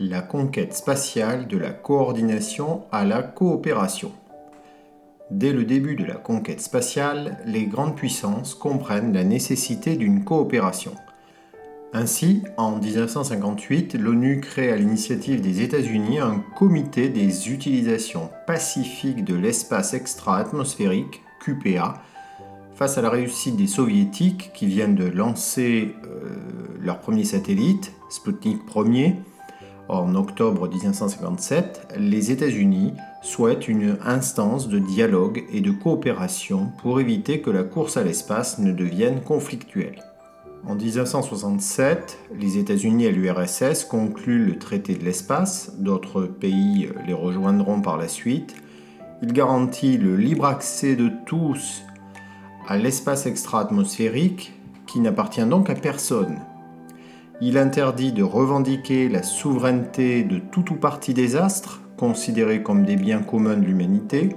La conquête spatiale de la coordination à la coopération. Dès le début de la conquête spatiale, les grandes puissances comprennent la nécessité d'une coopération. Ainsi, en 1958, l'ONU crée à l'initiative des États-Unis un comité des utilisations pacifiques de l'espace extra-atmosphérique, QPA, face à la réussite des soviétiques qui viennent de lancer leur premier satellite, Sputnik 1er, en octobre 1957, les États-Unis souhaitent une instance de dialogue et de coopération pour éviter que la course à l'espace ne devienne conflictuelle. En 1967, les États-Unis et l'URSS concluent le traité de l'espace, d'autres pays les rejoindront par la suite. Il garantit le libre accès de tous à l'espace extra-atmosphérique qui n'appartient donc à personne. Il interdit de revendiquer la souveraineté de tout ou partie des astres, considérés comme des biens communs de l'humanité.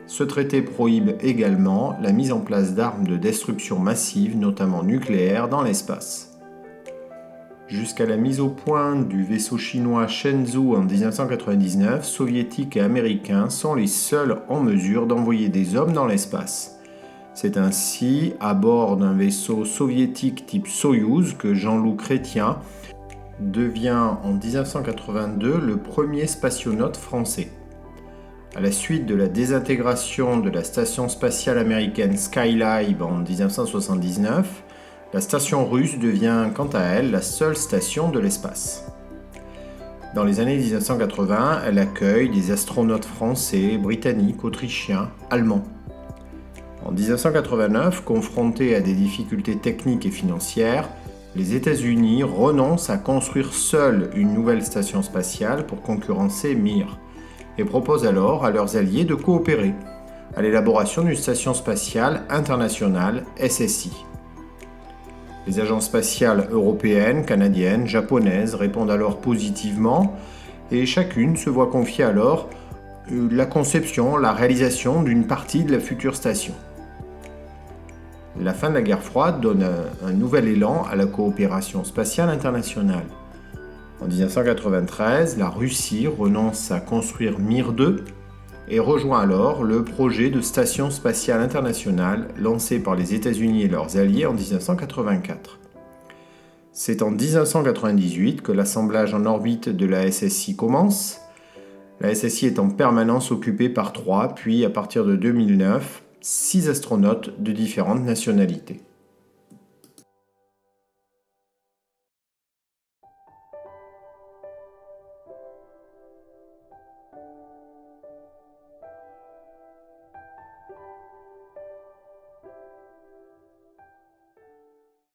Ce traité prohibe également la mise en place d'armes de destruction massive, notamment nucléaires, dans l'espace. Jusqu'à la mise au point du vaisseau chinois Shenzhou en 1999, soviétiques et américains sont les seuls en mesure d'envoyer des hommes dans l'espace. C'est ainsi à bord d'un vaisseau soviétique type Soyouz que Jean-Loup Chrétien devient en 1982 le premier spationaute français. À la suite de la désintégration de la station spatiale américaine Skylab en 1979, la station russe devient quant à elle la seule station de l'espace. Dans les années 1980, elle accueille des astronautes français, britanniques, autrichiens, allemands. En 1989, confrontés à des difficultés techniques et financières, les États-Unis renoncent à construire seuls une nouvelle station spatiale pour concurrencer Mir et proposent alors à leurs alliés de coopérer à l'élaboration d'une station spatiale internationale SSI. Les agences spatiales européennes, canadiennes, japonaises répondent alors positivement et chacune se voit confier alors la conception, la réalisation d'une partie de la future station. La fin de la guerre froide donne un nouvel élan à la coopération spatiale internationale. En 1993, la Russie renonce à construire Mir 2 et rejoint alors le projet de station spatiale internationale lancé par les États-Unis et leurs alliés en 1984. C'est en 1998 que l'assemblage en orbite de la SSI commence. La SSI est en permanence occupée par 3, puis à partir de 2009, 6 astronautes de différentes nationalités.